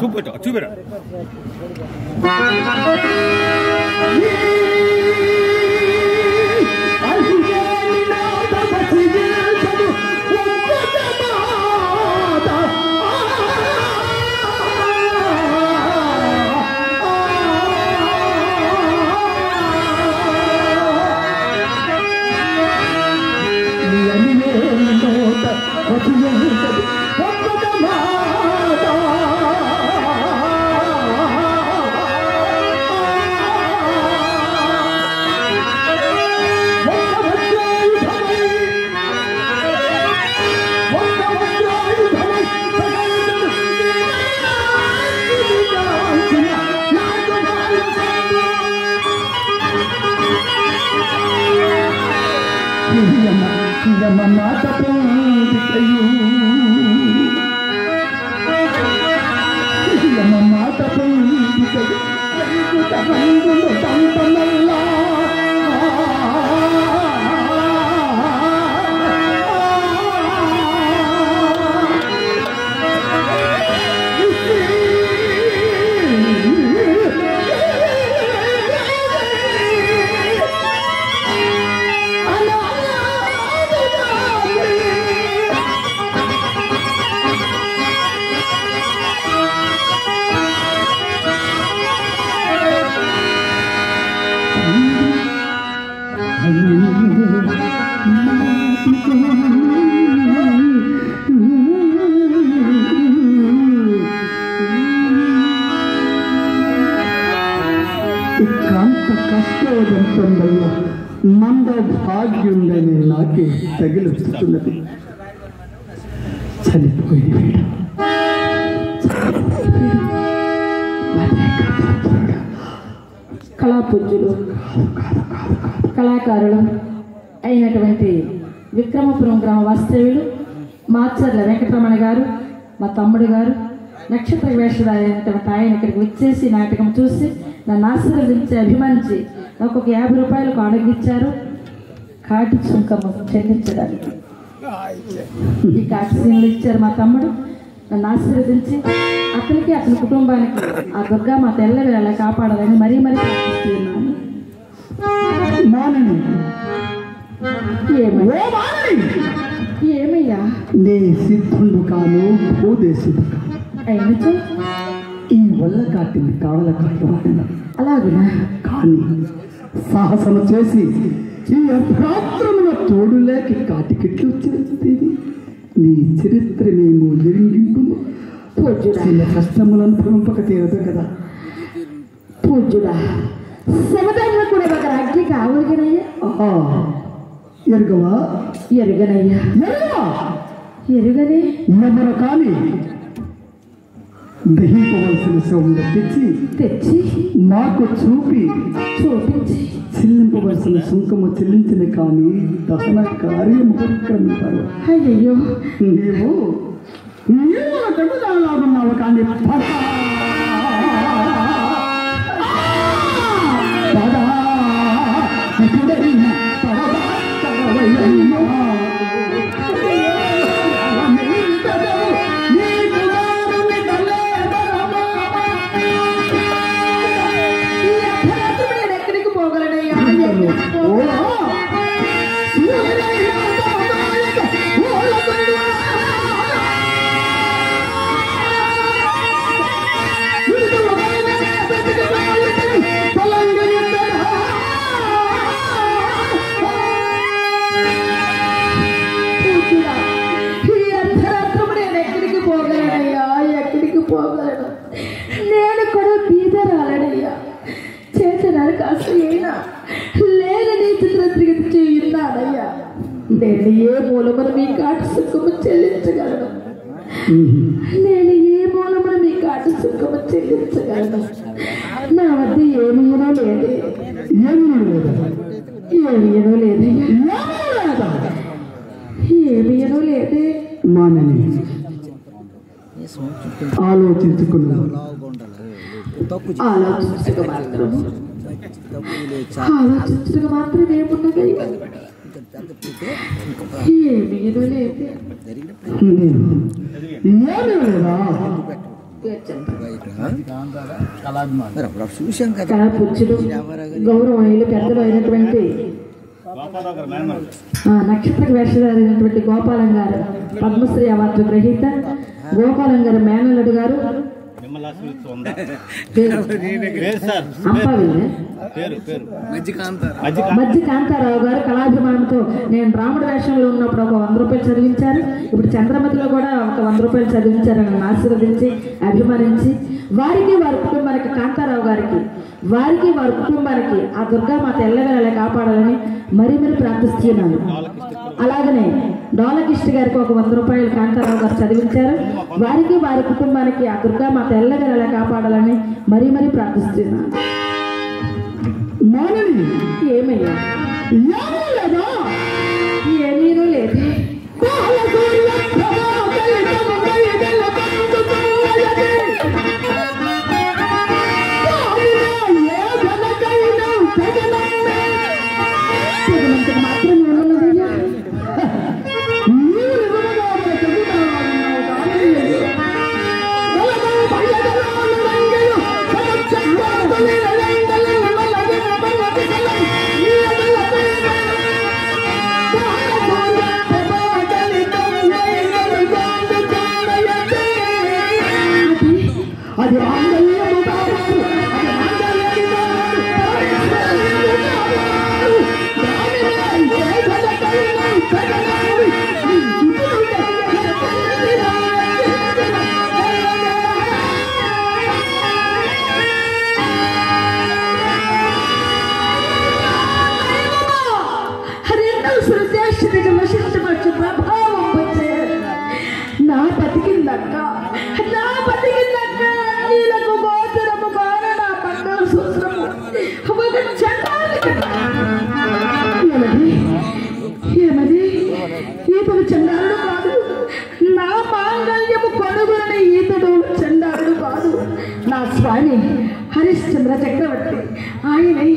చూపెట్టు మంద భాగ్యుండని నాకే తగిలిస్తున్నది. చనిపోయి కళాపూజ్యులు కళాకారులు అయినటువంటి విక్రమపురం గ్రామ వాస్తవ్యులు మాచర్ల వెంకటరమణ గారు, మా తమ్ముడు గారు, నక్షత్ర వేషధారైనటువంటి ఆయన ఇక్కడికి వచ్చేసి నాటకం చూసి నన్ను ఆశీర్వదించి అభిమానించి నాకు ఒక 50 రూపాయలకు అడగిచ్చారు కాటి సుంకము చెల్లించడానికి. ఈ కాటి సీన్లు ఇచ్చారు మా తమ్ముడు. నన్ను ఆశీర్వదించి అతనికి అతని కుటుంబానికి ఆ దుర్గా మా తెల్లవి అలా కాపాడాలని మరీ మరీ ప్రార్థిస్తున్నాను. ఏమయ్యా? నే సిద్ధుండు కాను, భూదేశుడు అయినచో ఈ వల్ల కాటిని కావల కాయవాడిన అలాగునా? కానీ సాహసము చేసి ఈ అర్ధరాత్రమున తోడులేక కాటికెట్లు చేస్తుంది. నీ చరిత్ర మేము ఎరింగింటుము. చిన్న కష్టములను అనుభవింపక తీరదు కదా. పూజ్యుడా, శవదాన్ని కూడా ఒక రాజ్యం కావలిగినయ్యా. ఎరుగవా? ఎరుగనయ్యా. ఎరుగనే ఎవరు కానీ దహింపవలసిన శవములు తెచ్చి మాకు చూపించి చెల్లింపవలసిన సుంకము చెల్లించిన కానీ దహన కార్యం ఉపక్రమించారు. అయ్యో, నీవు చెడుదాలాగున్నావు కానీ నేను కూడా బీదరాలనయ్యా. చేతనారు కాస్త అయినా లేని చిత్రత్రిగతి చేయున్నానయ్యా. నేను ఏ మూలమున మీ కాటు సుఖము చెల్లించగలను? నేను ఏ మూలమున మీ కాటు సుఖము చెల్లించగలను? నా వద్ద ఏమీనో లేదే. ఏమీనో లేదే. మానని ఆలోచించుకున్నాను. ఆలోచించక మాత్రమే ఉన్నదయ్యా. ఏమీనో లేదే. ఏమీ లేదా? కళాపురుషుడు గౌరవనీయులు పెద్దలు అయినటువంటి నక్షత్ర వేషధారి అయినటువంటి గోపాలం గారు, పద్మశ్రీ అవార్డు గ్రహీత గోపాలం గారు మేనల్లుడు గారు, మజ్జి కాంతారావు గారు కళాభిమానంతో నేను రాముడి వేషంలో ఉన్నప్పుడు ఒక 100 రూపాయలు చదివించారు. ఇప్పుడు చంద్రమతిలో కూడా ఒక 100 రూపాయలు చదివించారు. నన్ను ఆశీర్వదించి అభిమానించి వారికి వారి కుటుంబానికి, కాంతారావు గారికి వారికి వారి కుటుంబానికి ఆ దుర్గామాత ఎల్లవేళ కాపాడాలని మరీ మరీ ప్రార్థిస్తున్నాను. అలాగనే డోలకిష్ట గారికి ఒక 100 రూపాయలు కాంతారావు గారు చదివించారు. వారికి వారి కుటుంబానికి ఆ దుర్గామాత ఎల్లవేళ కాపాడాలని మరీ మరీ ప్రార్థిస్తున్నాను. ఏమయ్యా? ఏమీ లేదు. నా స్వామి హరిశ్చంద్ర చక్రవర్తి ఆయనే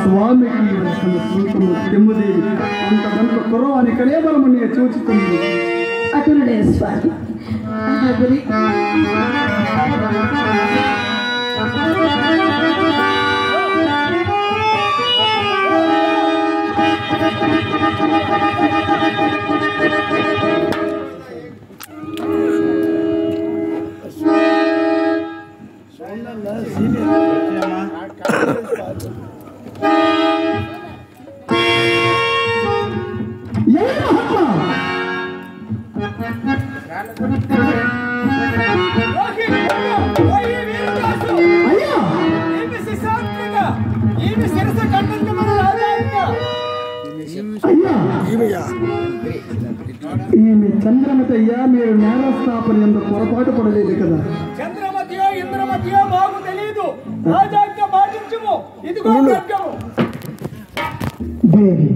స్వామికి నెమ్మది అంత కుర్రవాని కళేబలమని సూచిస్తుంది. అటులనే స్వామి ఈమె చంద్రమతి అయ్యా, మీరు నేరస్థాపన ఎందుకు పొరపాటు పడలేదు కదా? చంద్రమతియో ఇంద్రమతియో మాకు తెలియదు. రాజాజ్ఞ పాటించుము. ఇదిగో దేవి